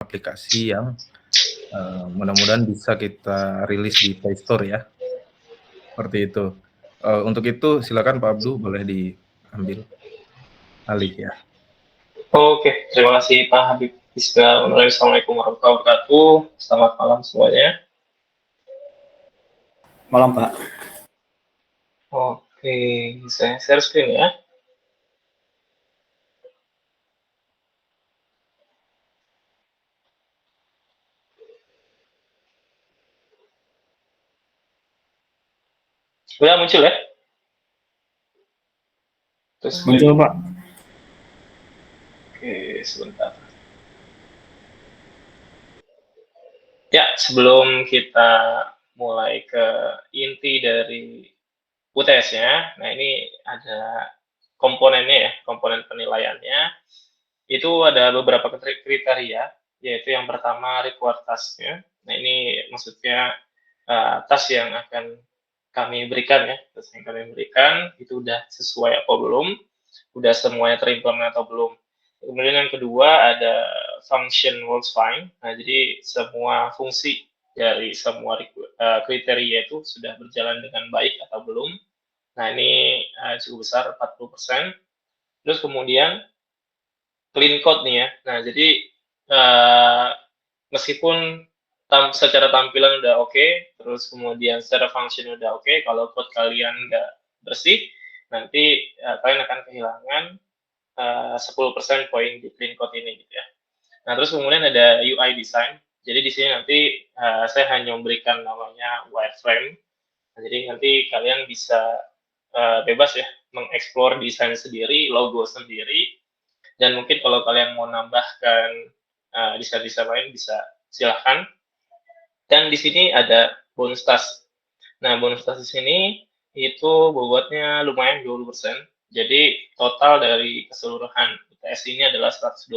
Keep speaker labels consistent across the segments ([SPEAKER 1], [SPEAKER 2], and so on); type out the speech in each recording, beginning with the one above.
[SPEAKER 1] aplikasi yang mudah-mudahan bisa kita rilis di Play Store ya, seperti itu. Untuk itu silakan Pak Abdu boleh diambil alih ya.
[SPEAKER 2] Oke, terima kasih Pak Habib. Assalamualaikum warahmatullahi wabarakatuh. Selamat malam semuanya.
[SPEAKER 3] Malam Pak.
[SPEAKER 2] Oke, saya share screen ya. Sudah muncul ya? Terus
[SPEAKER 3] Muncul Pak.
[SPEAKER 2] Oke, sebentar. Ya, sebelum kita mulai ke inti dari UTS-nya, nah ini ada komponennya ya, komponen penilaiannya. Itu ada beberapa kriteria, yaitu yang pertama required task-nya. Nah ini maksudnya task yang akan kami berikan ya, task yang kami berikan itu udah sesuai apa belum, udah semuanya terimplement atau belum. Kemudian yang kedua ada function works fine. Nah, jadi semua fungsi dari semua kriteria itu sudah berjalan dengan baik atau belum. Nah, ini cukup besar, 40%. Terus kemudian clean code nih ya. Nah, jadi meskipun secara tampilan udah oke, terus kemudian secara function udah oke, kalau code kalian nggak bersih, nanti kalian akan kehilangan 10% poin di clean code ini gitu ya. Nah, terus kemudian ada UI design. Jadi di sini nanti saya hanya memberikan namanya wireframe. Nah, jadi nanti kalian bisa bebas ya mengeksplor desain sendiri, logo sendiri, dan mungkin kalau kalian mau nambahkan desain-desain lain bisa silahkan. Dan di sini ada bonus task. Nah, bonus task di sini itu bobotnya lumayan 20%. Jadi total dari keseluruhan UTS ini adalah 120%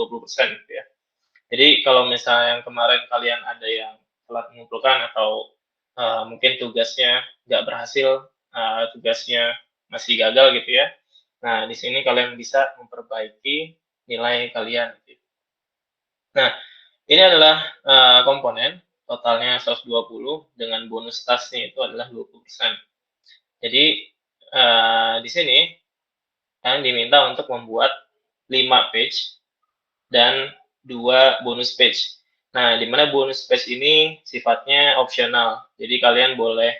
[SPEAKER 2] gitu ya. Jadi kalau misalnya yang kemarin kalian ada yang telat mengumpulkan atau mungkin tugasnya nggak berhasil, tugasnya masih gagal gitu ya. Nah, di sini kalian bisa memperbaiki nilai kalian. Gitu. Nah, ini adalah komponen totalnya 120 dengan bonus tasnya itu adalah 20%. Jadi di sini kalian diminta untuk membuat 5 page dan 2 bonus page. Nah, di mana bonus page ini sifatnya opsional. Jadi kalian boleh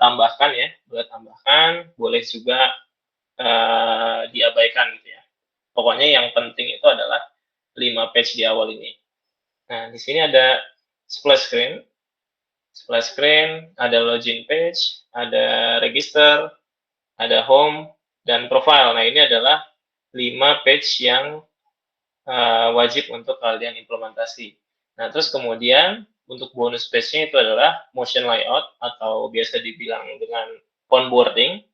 [SPEAKER 2] tambahkan ya, boleh tambahkan, boleh juga diabaikan gitu ya. Pokoknya yang penting itu adalah 5 page di awal ini. Nah, di sini ada splash screen. Splash screen, ada login page, ada register, ada home, dan profile. Nah, ini adalah 5 page yang wajib untuk kalian implementasi. Nah, terus kemudian untuk bonus page-nya itu adalah motion layout atau biasa dibilang dengan onboarding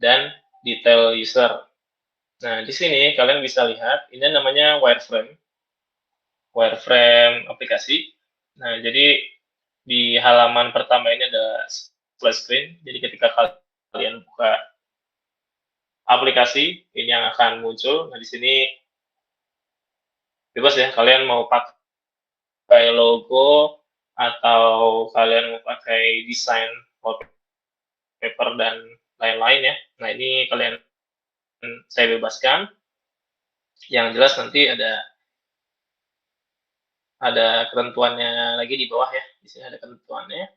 [SPEAKER 2] dan detail user. Nah, di sini kalian bisa lihat ini namanya wireframe. Wireframe aplikasi. Nah, jadi di halaman pertama ini ada splash screen. Jadi ketika kalian buka aplikasi, ini yang akan muncul. Nah, di sini bebas ya, kalian mau pakai logo atau kalian mau pakai desain wallpaper dan lain-lain ya. Nah, ini kalian saya bebaskan. Yang jelas nanti ada ketentuannya lagi di bawah ya. Di sini ada ketentuannya.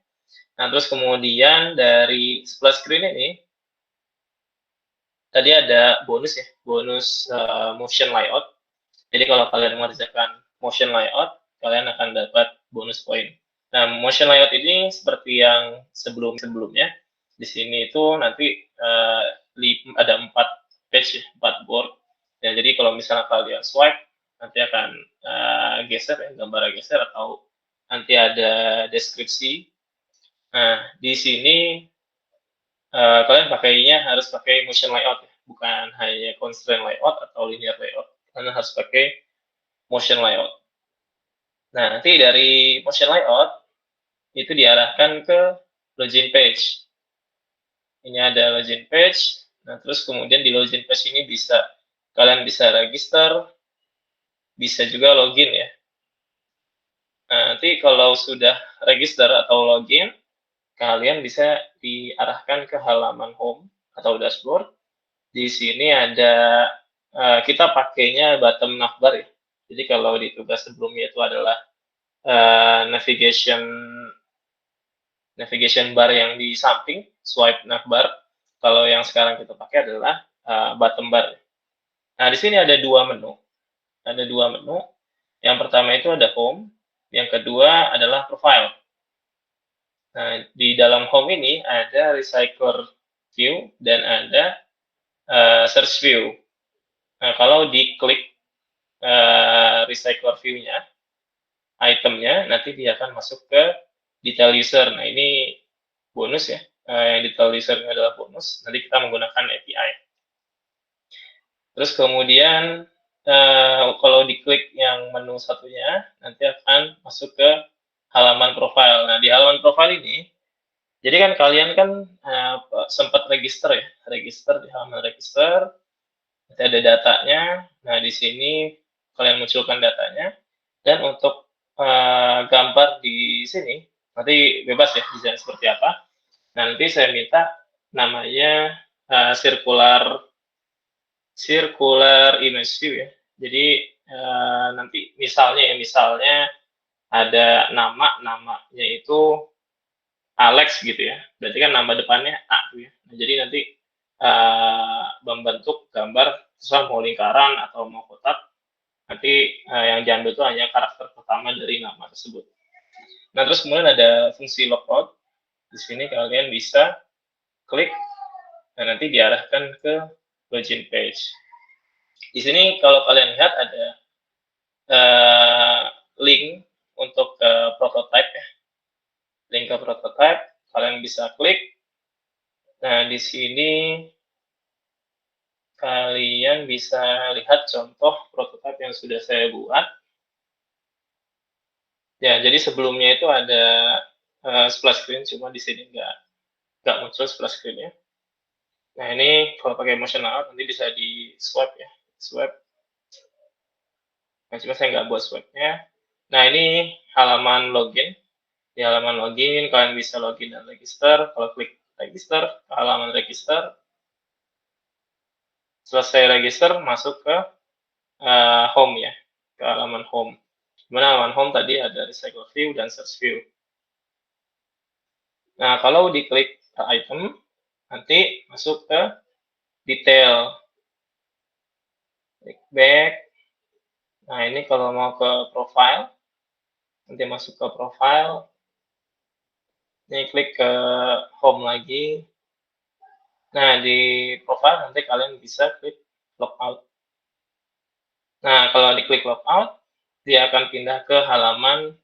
[SPEAKER 2] Nah, terus kemudian dari splash screen ini tadi ada bonus ya, bonus motion layout. Jadi kalau kalian mengerjakan motion layout, kalian akan dapat bonus poin. Nah, motion layout ini seperti yang sebelum-sebelumnya. Di sini itu nanti ada 4 page ya, 4 board. Ya, jadi kalau misalnya kalian swipe, nanti akan geser ya, gambar geser atau nanti ada deskripsi. Nah, di sini kalian pakainya harus pakai motion layout ya, bukan hanya constraint layout atau linear layout. Kalian harus pakai motion layout. Nah, nanti dari motion layout itu diarahkan ke login page. Ini ada login page. Nah, terus kemudian di login page ini kalian bisa register, bisa juga login ya. Nah, nanti kalau sudah register atau login, kalian bisa diarahkan ke halaman home atau dashboard. Di sini ada kita pakainya bottom navbar ya. Jadi kalau di tugas sebelumnya itu adalah navigation bar yang di samping, swipe navbar. Kalau yang sekarang kita pakai adalah bottom bar. Nah, di sini ada dua menu. Yang pertama itu ada home, yang kedua adalah profile. Nah, di dalam home ini ada recycler view dan ada search view. Nah, kalau diklik recycler view-nya, itemnya, nanti dia akan masuk ke detail user. Nah, ini bonus ya. Yang detail user adalah bonus. Nanti kita menggunakan API. Terus kemudian kalau diklik yang menu satunya, nanti akan masuk ke halaman profile. Nah, di halaman profile ini, jadi kan kalian kan sempat register ya, register di halaman register, nanti ada datanya. Nah, di sini kalian munculkan datanya, dan untuk gambar di sini, nanti bebas ya desain seperti apa. Nanti saya minta namanya circular image view ya. Jadi nanti misalnya ada namanya itu Alex gitu ya. Berarti kan nama depannya A tuh ya. Nah, jadi nanti membentuk gambar terserah mau lingkaran atau mau kotak. Nanti yang diambil itu hanya karakter pertama dari nama tersebut. Nah, terus kemudian ada fungsi logout. Di sini kalian bisa klik dan nanti diarahkan ke login page. Di sini kalau kalian lihat ada link untuk prototype ya. Link ke prototype, kalian bisa klik. Nah, di sini kalian bisa lihat contoh prototype yang sudah saya buat. Ya, jadi sebelumnya itu ada splash screen, cuma di sini nggak muncul splash screen-nya. Nah, ini kalau pakai motion layout nanti bisa di swipe ya, swipe. Nah, cuma saya nggak buat swipe-nya. Nah, ini halaman login. Di halaman login, kalian bisa login dan register. Kalau klik register, ke halaman register. Selesai register, masuk ke home ya, ke halaman home. Dimana halaman home tadi ada recycle view dan search view. Nah, kalau diklik ke item, nanti masuk ke detail. Klik back. Nah, ini kalau mau ke profile, nanti masuk ke profile. Ini klik ke home lagi. Nah, di profile nanti kalian bisa klik logout. Nah, kalau diklik logout, dia akan pindah ke halaman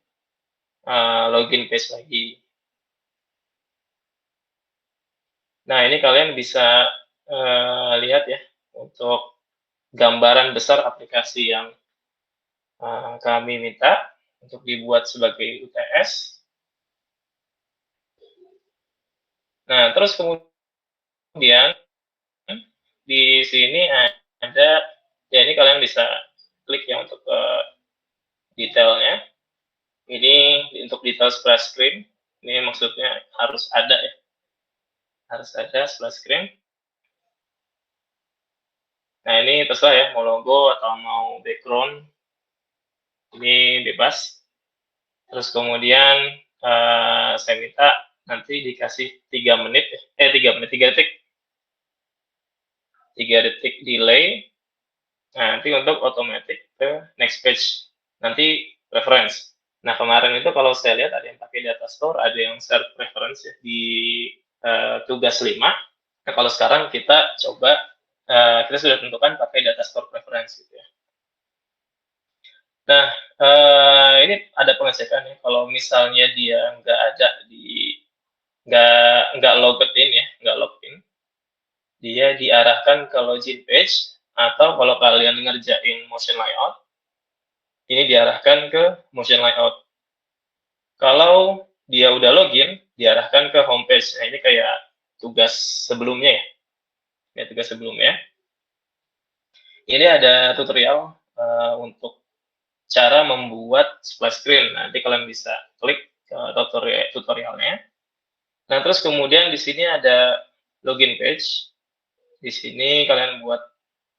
[SPEAKER 2] login page lagi. Nah, ini kalian bisa lihat ya, untuk gambaran besar aplikasi yang kami minta untuk dibuat sebagai UTS. Nah, terus kemudian di sini ada, ya ini kalian bisa klik ya untuk detailnya. Ini untuk detail splash screen, ini maksudnya harus ada ya, harus ada splash screen. Nah, ini terserah ya, mau logo atau mau background, ini bebas. Terus kemudian saya minta nanti dikasih 3 menit, 3 detik delay. Nah, nanti untuk otomatis ke next page, nanti reference. Nah, kemarin itu kalau saya lihat ada yang pakai data store, ada yang share preference ya, di tugas 5. Nah, kalau sekarang kita coba, kita sudah tentukan pakai data store preference gitu ya. Nah, ini ada pengecekan ya, kalau misalnya dia nggak ada nggak login ya, nggak login, dia diarahkan ke login page, atau kalau kalian ngerjain motion layout, ini diarahkan ke motion layout. Kalau dia udah login, diarahkan ke homepage. Nah, ini kayak tugas sebelumnya ya. Ini tugas sebelumnya. Ini ada tutorial untuk cara membuat splash screen. Nanti kalian bisa klik ke tutorialnya. Nah, terus kemudian di sini ada login page. Di sini kalian buat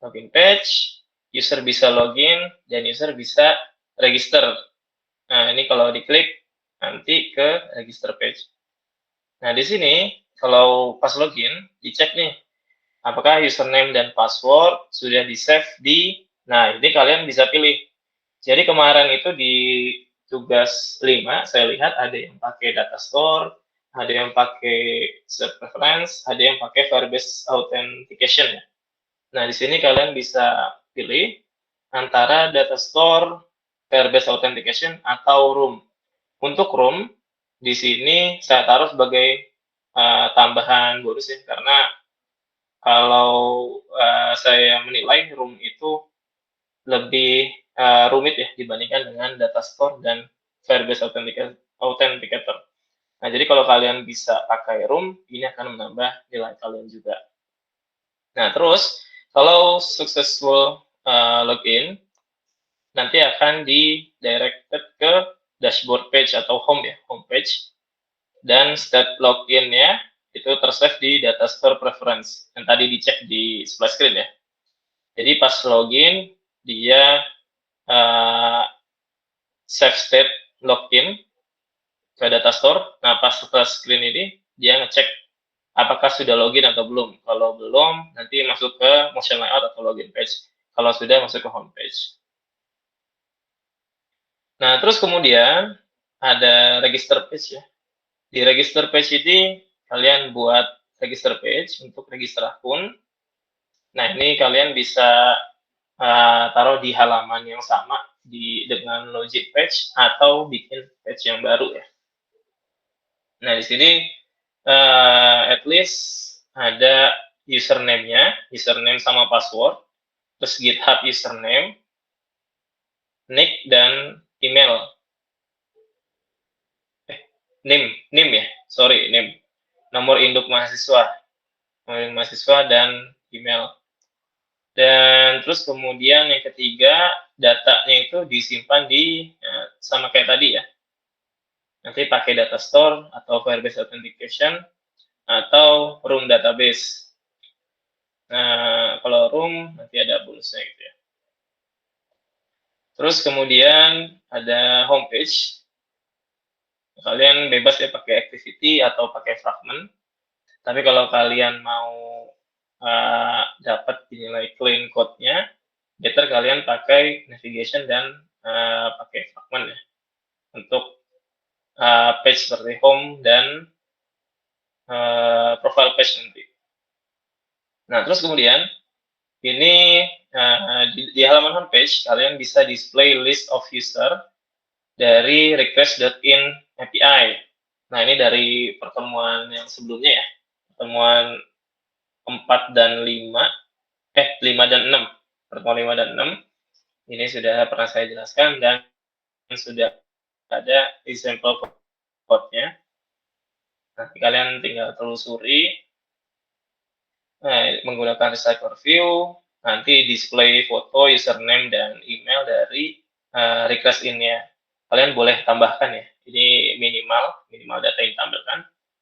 [SPEAKER 2] login page, user bisa login, dan user bisa register. Nah, ini kalau diklik, nanti ke register page. Nah, di sini, kalau pas login, dicek nih, apakah username dan password sudah di-save di... Nah, ini kalian bisa pilih. Jadi kemarin itu di tugas 5, saya lihat ada yang pakai data store, ada yang pakai set preference, ada yang pakai Firebase authentication ya. Nah, di sini kalian bisa pilih antara data store, Firebase authentication, atau room. Untuk room, di sini saya taruh sebagai tambahan bonus ya, karena kalau saya menilai room itu lebih rumit ya dibandingkan dengan data store dan Firebase Authenticator. Nah, jadi kalau kalian bisa pakai room, ini akan menambah nilai kalian juga. Nah, terus kalau successful login, nanti akan di-directed ke dashboard page atau home ya, home page. Dan state login-nya itu tersave di data store preference yang tadi dicek di splash screen ya. Jadi pas login, dia save state login ke data store. Nah, pas setelah screen ini, dia ngecek apakah sudah login atau belum. Kalau belum, nanti masuk ke motion layout atau login page. Kalau sudah, masuk ke home page. Nah, terus kemudian ada register page ya. Di register page ini, kalian buat register page untuk register akun. Nah, ini kalian bisa taruh di halaman yang sama dengan logic page atau bikin page yang baru ya. Nah, di sini at least ada username-nya, username sama password, terus GitHub username, nick, dan email. NIM ya, sorry, NIM. Nomor induk mahasiswa, dan email. Dan terus kemudian yang ketiga, datanya itu disimpan di, sama kayak tadi ya. Nanti pakai data store atau Firebase Authentication atau room database. Nah, kalau room nanti ada bonusnya gitu ya. Terus kemudian ada homepage. Kalian bebas ya pakai activity atau pakai fragment. Tapi kalau kalian mau dapat nilai clean code-nya, better kalian pakai navigation dan pakai fragment ya. Untuk page seperti home dan profile page nanti. Nah, terus kemudian ini di halaman homepage kalian bisa display list of user dari request.in API. Nah, ini dari pertemuan yang sebelumnya ya. Pertemuan 4 dan 5, 5 dan 6. Pertemuan 5 dan 6. Ini sudah pernah saya jelaskan dan sudah ada example code-nya. Nanti kalian tinggal telusuri menggunakan recycle view, nanti display foto, username, dan email dari request in-nya. Kalian boleh tambahkan ya, ini minimal data yang ditampilkan,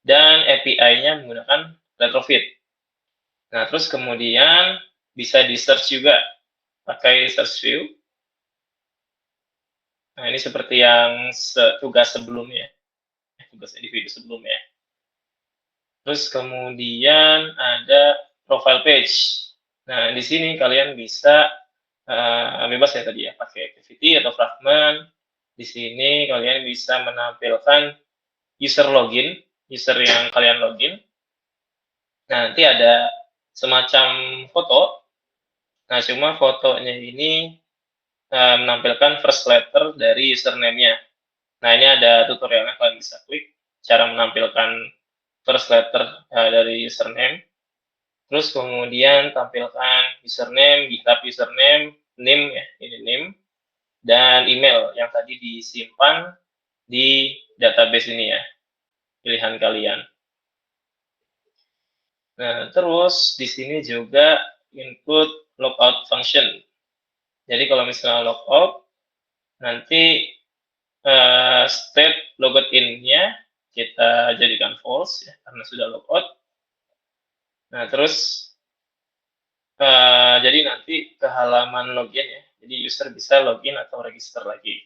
[SPEAKER 2] dan API-nya menggunakan retrofit. Nah, terus kemudian bisa di-search juga pakai search view. Nah, ini seperti yang tugas sebelumnya, tugas individu sebelumnya. Terus kemudian ada profile page. Nah, di sini kalian bisa bebas ya tadi ya, pakai activity atau fragment. Di sini kalian bisa menampilkan user login, user yang kalian login. Nah, nanti ada semacam foto. Nah, cuma fotonya ini menampilkan first letter dari username-nya. Nah, ini ada tutorialnya, kalian bisa klik cara menampilkan first letter dari username. Terus kemudian tampilkan username, GitHub username, name ya, ini name, dan email yang tadi disimpan di database ini ya, pilihan kalian. Nah, terus di sini juga include logout function. Jadi kalau misalnya logout, nanti state login-nya kita jadikan false ya, karena sudah logout. Nah, terus jadi nanti ke halaman login ya, jadi user bisa login atau register lagi.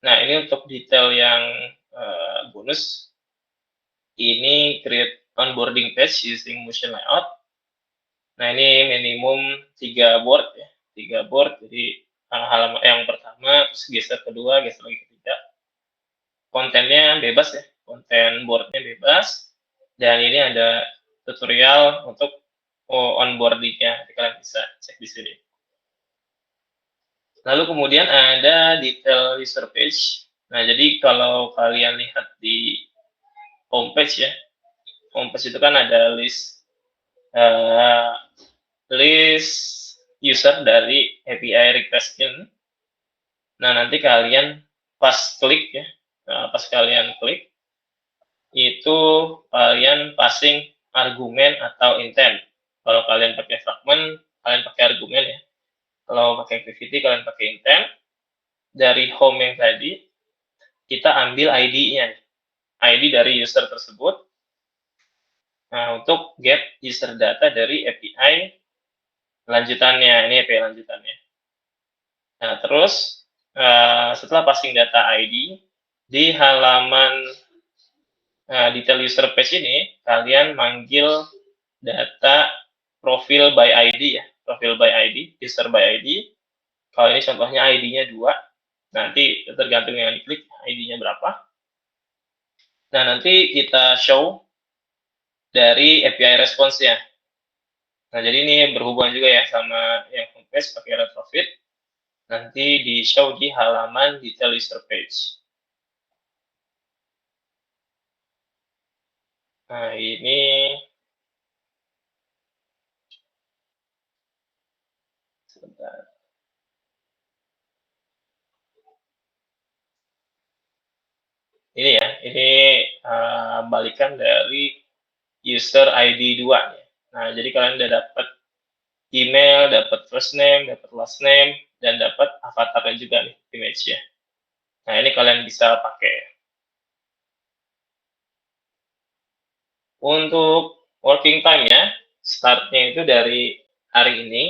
[SPEAKER 2] Nah, ini untuk detail yang bonus, ini create onboarding page using motion layout. Nah, ini minimum 3 board ya, 3 board, jadi halaman yang pertama, terus geser kedua, geser lagi ketiga. Kontennya bebas ya, konten boardnya bebas, dan ini ada tutorial untuk onboarding-nya, kalian bisa cek di sini. Lalu kemudian ada detail user page. Nah, jadi kalau kalian lihat di homepage ya, homepage itu kan ada list user dari API request in. Nah, nanti kalian pas klik ya, pas kalian klik, itu kalian passing argumen atau intent. Kalau kalian pakai fragment, kalian pakai argumen ya. Kalau pakai activity, kalian pakai intent. Dari home yang tadi, kita ambil ID-nya, ID dari user tersebut. Nah, untuk get user data dari API lanjutannya, ini API lanjutannya. Nah, terus setelah passing data ID, di halaman detail user page ini, kalian manggil data profil by ID ya, profil by ID, user by ID. Kalau ini contohnya ID-nya 2, nanti tergantung yang diklik ID-nya berapa. Nah, nanti kita show dari API response-nya. Nah, jadi ini berhubungan juga ya sama yang homepage pakai retrofit. Nanti di show di halaman detail user page. Nah, ini sebentar. Ini ya, ini balikan dari user ID 2 ya. Nah, jadi kalian udah dapat email, dapat first name, dapat last name, dan dapat avatarnya juga nih, image-nya. Nah, ini kalian bisa pakai. Untuk working time-nya, start-nya itu dari hari ini,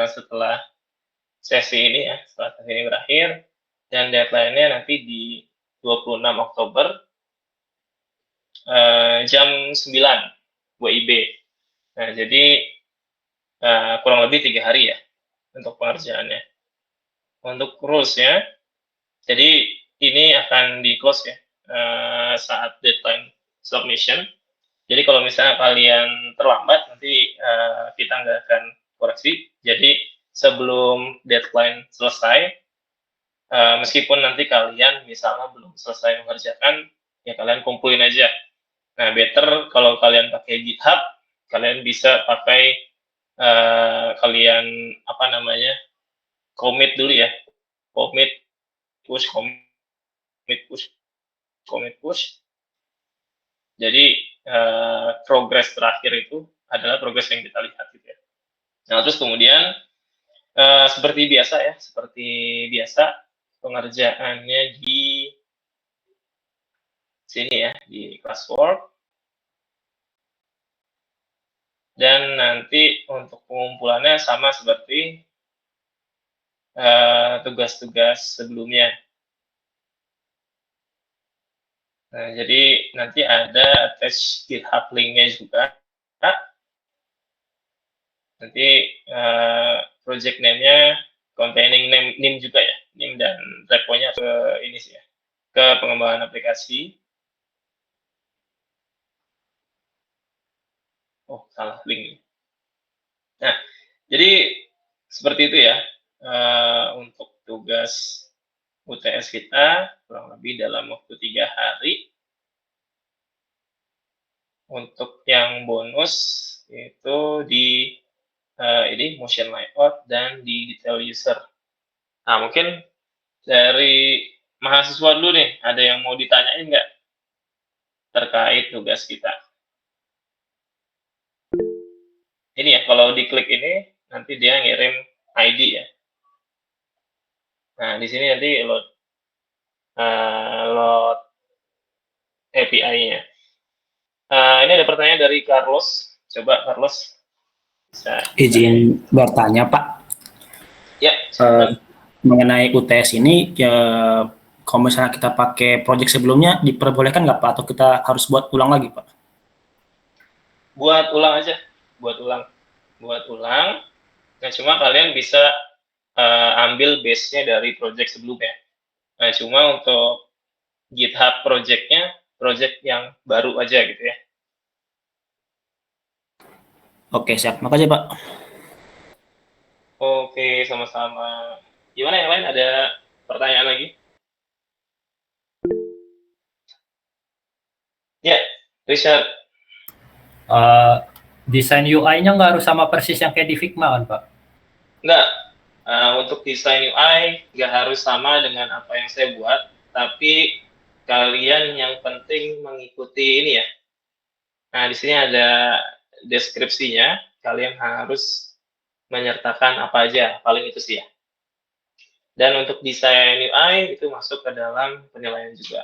[SPEAKER 2] setelah sesi ini ya, setelah sesi ini berakhir, dan deadline-nya nanti di 26 Oktober, jam 9 WIB. Nah, jadi kurang lebih 3 hari ya untuk pengerjaannya. Untuk rules-nya, jadi ini akan di-close ya saat deadline submission. Jadi kalau misalnya kalian terlambat, nanti kita nggak akan koreksi. Jadi sebelum deadline selesai, meskipun nanti kalian misalnya belum selesai mengerjakan, ya kalian kumpulin aja. Nah, better kalau kalian pakai GitHub, kalian bisa pakai kalian apa namanya, commit dulu ya, commit push, commit push, commit push. Jadi progres terakhir itu adalah progres yang kita lihat gitu ya. Nah, terus kemudian seperti biasa pengerjaannya di sini ya, di classwork. Dan nanti untuk pengumpulannya sama seperti tugas-tugas sebelumnya. Nah, jadi nanti ada attach GitHub link-nya juga. Nanti project name-nya containing name juga ya, name dan repo-nya ke ini sih ya, ke pengembangan aplikasi. Oh, salah link. Nah, jadi seperti itu ya untuk tugas UTS kita kurang lebih dalam waktu 3 hari. Untuk yang bonus itu di ini motion layout dan di detail user. Nah, mungkin dari mahasiswa dulu nih, ada yang mau ditanyain nggak terkait tugas kita? Ini ya, kalau diklik ini nanti dia ngirim ID ya. Nah, di sini nanti load API-nya. Ini ada pertanyaan dari Carlos. Coba Carlos bisa.
[SPEAKER 3] Izin bertanya Pak.
[SPEAKER 2] Ya, silakan.
[SPEAKER 3] Mengenai UTS ini, ya, kalau misalnya kita pakai project sebelumnya, diperbolehkan nggak Pak? Atau kita harus buat ulang lagi Pak?
[SPEAKER 2] Buat ulang aja, buat ulang. Nah, cuma kalian bisa ambil base-nya dari project sebelumnya. Nah, cuma untuk GitHub project-nya, project yang baru aja gitu ya.
[SPEAKER 3] Oke, siap. Makasih Pak.
[SPEAKER 2] Oke, sama-sama. Gimana yang lain? Ada pertanyaan lagi? Ya, Richard.
[SPEAKER 4] Desain UI-nya nggak harus sama persis yang kayak di Figma kan Pak?
[SPEAKER 2] Enggak, untuk desain UI nggak harus sama dengan apa yang saya buat, tapi kalian yang penting mengikuti ini ya. Nah, di sini ada deskripsinya, kalian harus menyertakan apa aja, paling itu sih ya. Dan untuk desain UI itu masuk ke dalam penilaian juga.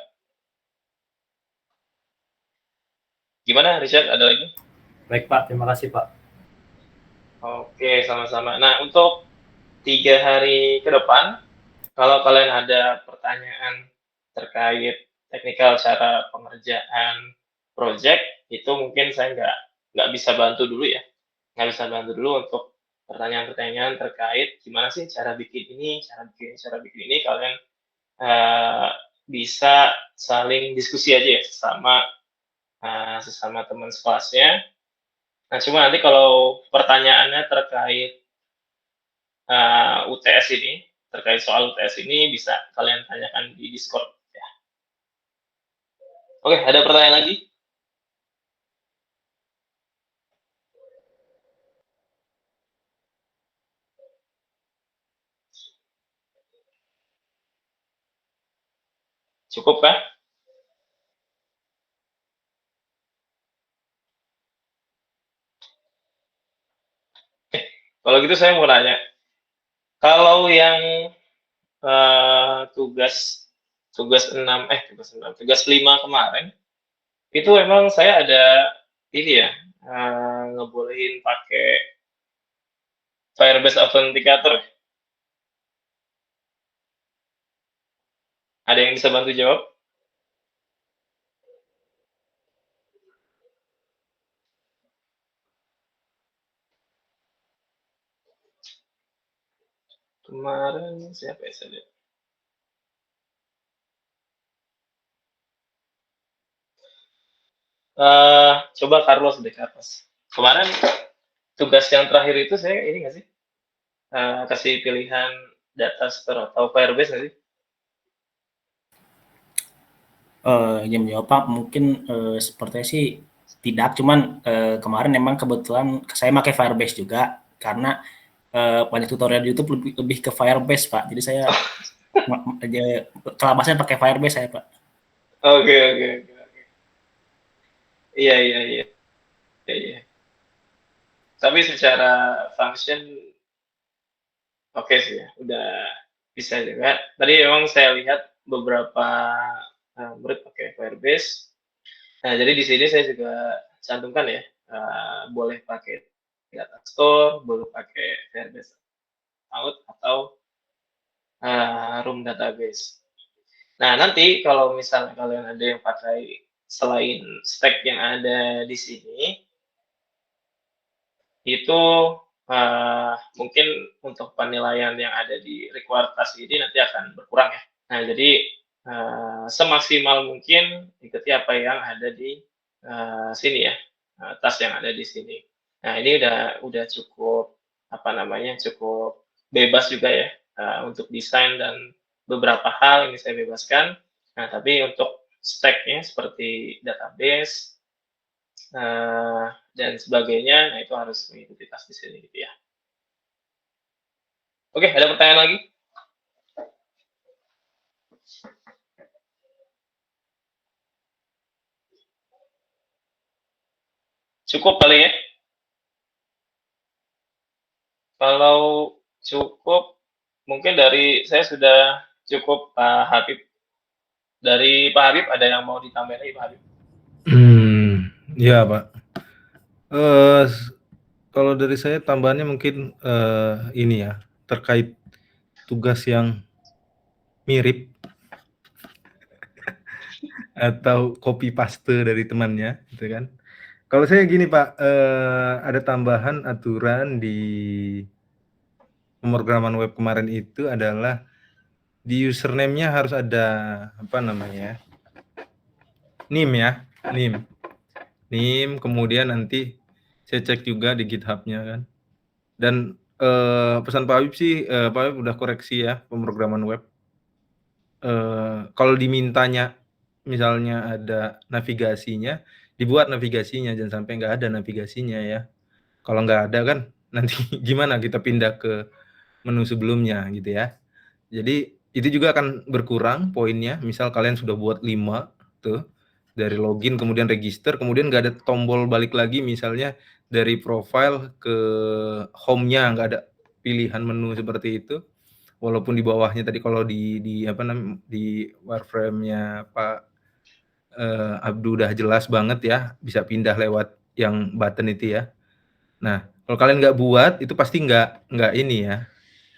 [SPEAKER 2] Gimana Richard, ada lagi?
[SPEAKER 4] Baik Pak, terima kasih Pak.
[SPEAKER 2] Oke, sama-sama. Nah, untuk 3 hari ke depan, kalau kalian ada pertanyaan terkait teknikal cara pengerjaan project, itu mungkin saya nggak bisa bantu dulu ya. Nggak bisa bantu dulu untuk pertanyaan-pertanyaan terkait gimana sih cara bikin ini, cara bikin ini, kalian bisa saling diskusi aja ya sesama teman sekelasnya. Nah, cuma nanti kalau pertanyaannya terkait UTS ini, terkait soal UTS ini bisa kalian tanyakan di Discord ya. Oke, ada pertanyaan lagi? Cukup kah? Kalau gitu saya mau nanya, kalau yang tugas 5 kemarin, itu emang saya ada ini ya, ngebolehin pakai Firebase Authenticator. Ada yang bisa bantu jawab? Kemarin siapa ya saya lihat? Coba Carlos deh, Carlos. Kemarin tugas yang terakhir itu saya ini nggak sih? Kasih pilihan data store atau Firebase nggak sih?
[SPEAKER 3] Yang menjawab Pak, mungkin sepertinya sih tidak, cuman kemarin memang kebetulan saya pakai Firebase juga, karena banyak tutorial di YouTube lebih ke Firebase Pak. Jadi saya kelabasnya pakai Firebase saya Pak.
[SPEAKER 2] Oke. Iya. Tapi secara function oke sih ya, udah bisa juga. Tadi memang saya lihat beberapa murid pakai Firebase. Nah, jadi di sini saya juga cantumkan ya, boleh pakai data store, boleh pakai Firebase out atau room database. Nah, nanti kalau misalnya kalian ada yang pakai selain stack yang ada di sini, itu mungkin untuk penilaian yang ada di required task ini nanti akan berkurang ya. Nah, jadi semaksimal mungkin ikuti apa yang ada di sini ya, task yang ada di sini. Nah, ini udah cukup cukup bebas juga ya untuk desain dan beberapa hal ini saya bebaskan. Nah, tapi untuk stack-nya seperti database dan sebagainya, nah itu harus mengikuti tas di sini gitu ya. Oke, ada pertanyaan lagi? Cukup kali ya? Kalau cukup, mungkin dari saya sudah cukup, Pak Habib. Dari Pak Habib ada yang mau ditambahin lagi, Pak Habib?
[SPEAKER 1] Ya Pak. Kalau dari saya tambahannya mungkin ini ya, terkait tugas yang mirip atau copy paste dari temannya, gitu kan. Kalau saya gini Pak, ada tambahan aturan di pemrograman web kemarin itu adalah di username-nya harus ada apa namanya, NIM ya, NIM, kemudian nanti saya cek juga di GitHub-nya kan. Dan pesan Pak Habib sih, Pak Habib udah koreksi ya pemrograman web. Kalau dimintanya misalnya ada navigasinya, dibuat navigasinya, jangan sampai nggak ada navigasinya ya. Kalau nggak ada kan nanti gimana kita pindah ke menu sebelumnya gitu ya. Jadi itu juga akan berkurang poinnya. Misal kalian sudah buat 5 tuh dari login kemudian register, kemudian nggak ada tombol balik lagi misalnya dari profile ke home-nya nggak ada pilihan menu seperti itu. Walaupun di bawahnya tadi kalau di apa namanya di wireframe-nya Pak Abdu udah jelas banget ya, bisa pindah lewat yang button itu ya. Nah, kalau kalian nggak buat itu pasti nggak ini ya,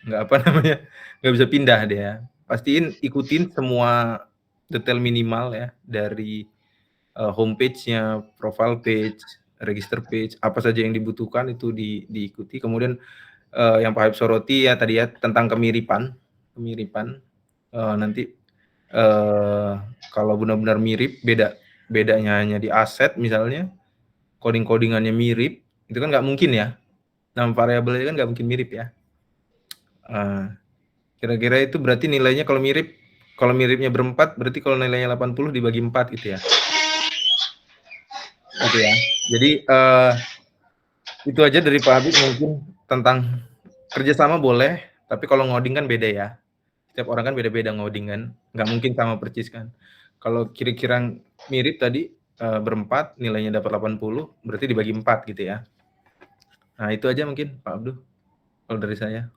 [SPEAKER 1] nggak apa namanya, nggak bisa pindah dia. Pastiin ikutin semua detail minimal ya dari homepage-nya, profile page, register page, apa saja yang dibutuhkan itu diikuti. Kemudian yang Pak Habib soroti ya tadi ya tentang kemiripan, nanti kalau benar-benar mirip bedanya hanya di aset misalnya, codingannya mirip, itu kan nggak mungkin ya. Nama variabelnya kan nggak mungkin mirip ya. Kira-kira itu berarti nilainya kalau miripnya berempat, berarti kalau nilainya 80 dibagi 4 gitu ya. Gitu ya. Jadi itu aja dari Pak Habib mungkin tentang kerjasama boleh, tapi kalau ngoding kan beda ya. Setiap orang kan beda-beda ngoding kan, nggak mungkin sama persis kan. Kalau kira-kira mirip tadi berempat nilainya dapat 80, berarti dibagi 4 gitu ya. Nah itu aja mungkin Pak Abdu kalau dari saya.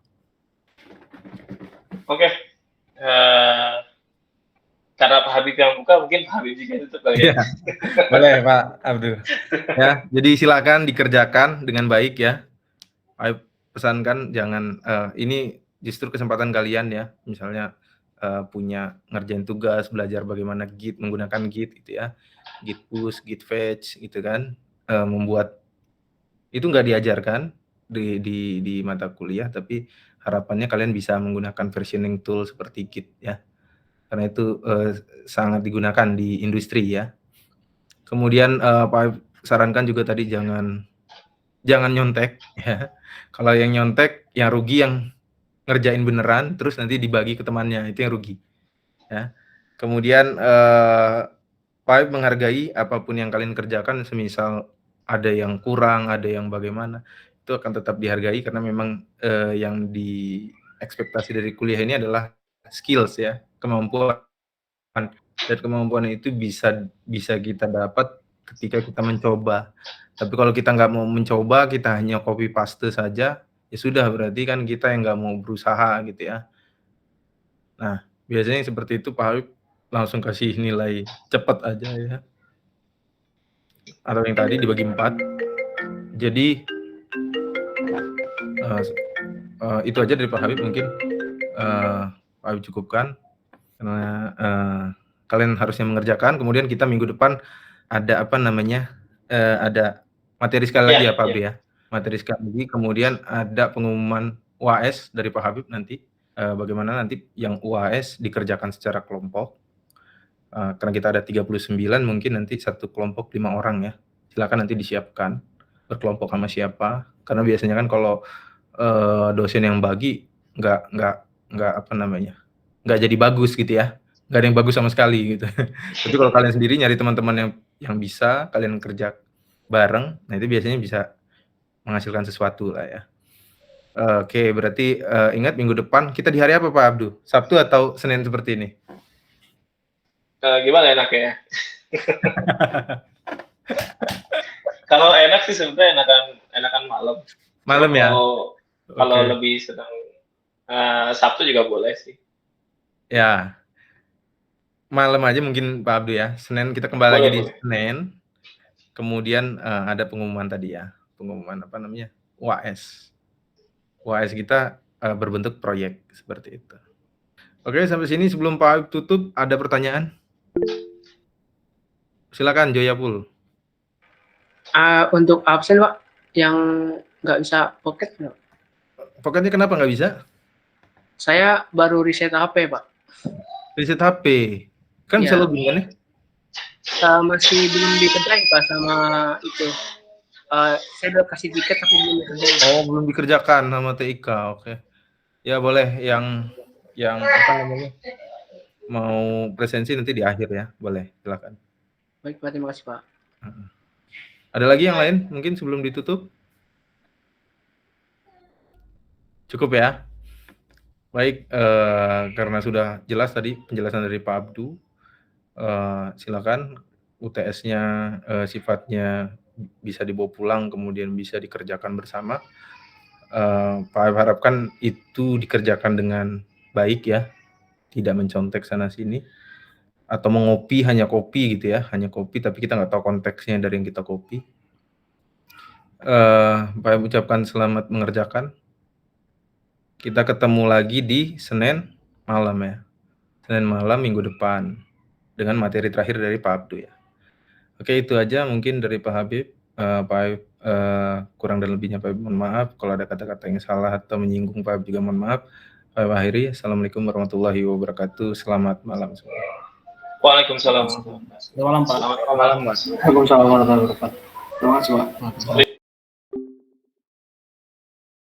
[SPEAKER 2] Oke. Karena Pak Habib yang buka, mungkin Pak Habib juga tutup kali ya.
[SPEAKER 1] Boleh Pak Abdu. Ya, jadi silakan dikerjakan dengan baik ya. Ayo pesankan jangan ini justru kesempatan kalian ya, misalnya punya ngerjain tugas, belajar bagaimana Git, menggunakan Git gitu ya, Git push, Git fetch gitu kan, membuat itu nggak diajarkan di mata kuliah, tapi harapannya kalian bisa menggunakan versioning tool seperti Git ya, karena itu sangat digunakan di industri ya. Kemudian Pak sarankan juga tadi jangan nyontek ya. Kalau yang nyontek, yang rugi yang ngerjain beneran, terus nanti dibagi ke temannya, itu yang rugi. Ya. Kemudian Pak menghargai apapun yang kalian kerjakan, semisal ada yang kurang, ada yang bagaimana, itu akan tetap dihargai karena memang yang diekspektasi dari kuliah ini adalah skills ya, kemampuan. Dan kemampuan itu bisa kita dapat ketika kita mencoba. Tapi kalau kita nggak mau mencoba, kita hanya copy paste saja, ya sudah berarti kan kita yang nggak mau berusaha gitu ya. Nah, biasanya seperti itu Pak Habib langsung kasih nilai cepat aja ya. Atau yang tadi dibagi 4. Jadi itu aja dari Pak Habib mungkin Pak Habib cukupkan karena kalian harusnya mengerjakan. Kemudian kita minggu depan ada apa namanya ada materi sekali lagi ya Pak Habib ya. Materi sekali lagi, kemudian ada pengumuman UAS dari Pak Habib nanti. Bagaimana nanti yang UAS dikerjakan secara kelompok. Karena kita ada 39 mungkin nanti satu kelompok 5 orang ya. Silakan nanti disiapkan berkelompok sama siapa. Karena biasanya kan kalau dosen yang bagi nggak apa namanya nggak jadi bagus gitu ya. Nggak ada yang bagus sama sekali gitu. Tapi kalau kalian sendiri nyari teman-teman yang bisa kalian kerja bareng, nah itu biasanya bisa menghasilkan sesuatu lah ya. Oke, berarti ingat minggu depan kita di hari apa Pak Abdu? Sabtu atau Senin seperti ini?
[SPEAKER 2] Gimana enaknya? Kalau enak sih sebenarnya enakan malam.
[SPEAKER 1] Malam ya.
[SPEAKER 2] Kalau lebih senang Sabtu juga boleh sih.
[SPEAKER 1] Ya, malam aja mungkin Pak Abdu ya. Senin kita kembali lagi di Senin. Kemudian ada pengumuman tadi ya, pengumuman apa namanya, UAS. UAS kita berbentuk proyek seperti itu. Oke, sampai sini sebelum Pak Abdu tutup, ada pertanyaan? Silakan Joyapul.
[SPEAKER 5] Untuk absen Pak, yang nggak bisa pocket nggak?
[SPEAKER 1] Pocketnya kenapa nggak bisa?
[SPEAKER 5] Saya baru reset HP Pak.
[SPEAKER 1] Reset HP. Kan bisa
[SPEAKER 5] Iya.
[SPEAKER 1] login kan ya?
[SPEAKER 5] Masih belum dikerjain Pak sama itu. Saya udah kasih tiket tapi belum dikerjain.
[SPEAKER 1] Oh, belum dikerjakan sama TIK. Oke. Ya boleh yang apa namanya? Mau presensi nanti di akhir ya. Boleh, silakan.
[SPEAKER 5] Baik Pak, terima kasih Pak.
[SPEAKER 1] Ada lagi yang lain mungkin sebelum ditutup? Cukup ya. Baik, karena sudah jelas tadi penjelasan dari Pak Abdu, silakan UTS-nya sifatnya bisa dibawa pulang, kemudian bisa dikerjakan bersama. Pak harapkan itu dikerjakan dengan baik ya, tidak mencontek sana sini, atau mengopi hanya kopi gitu ya, hanya kopi tapi kita nggak tahu konteksnya dari yang kita kopi. Pak ucapkan selamat mengerjakan. Kita ketemu lagi di Senin malam ya. Senin malam minggu depan dengan materi terakhir dari Pak Abdu ya. Oke, itu aja mungkin dari Pak Habib. Pak Habib, kurang dan lebihnya Pak Habib mohon maaf. Kalau ada kata-kata yang salah atau menyinggung Pak Habib juga mohon maaf. Pak Habib akhiri. Assalamualaikum warahmatullahi wabarakatuh. Selamat malam semua.
[SPEAKER 2] Waalaikumsalam.
[SPEAKER 3] Selamat malam Pak.
[SPEAKER 2] Selamat malam Mas.
[SPEAKER 6] Waalaikumsalam warahmatullahi wabarakatuh. Terima kasih Pak.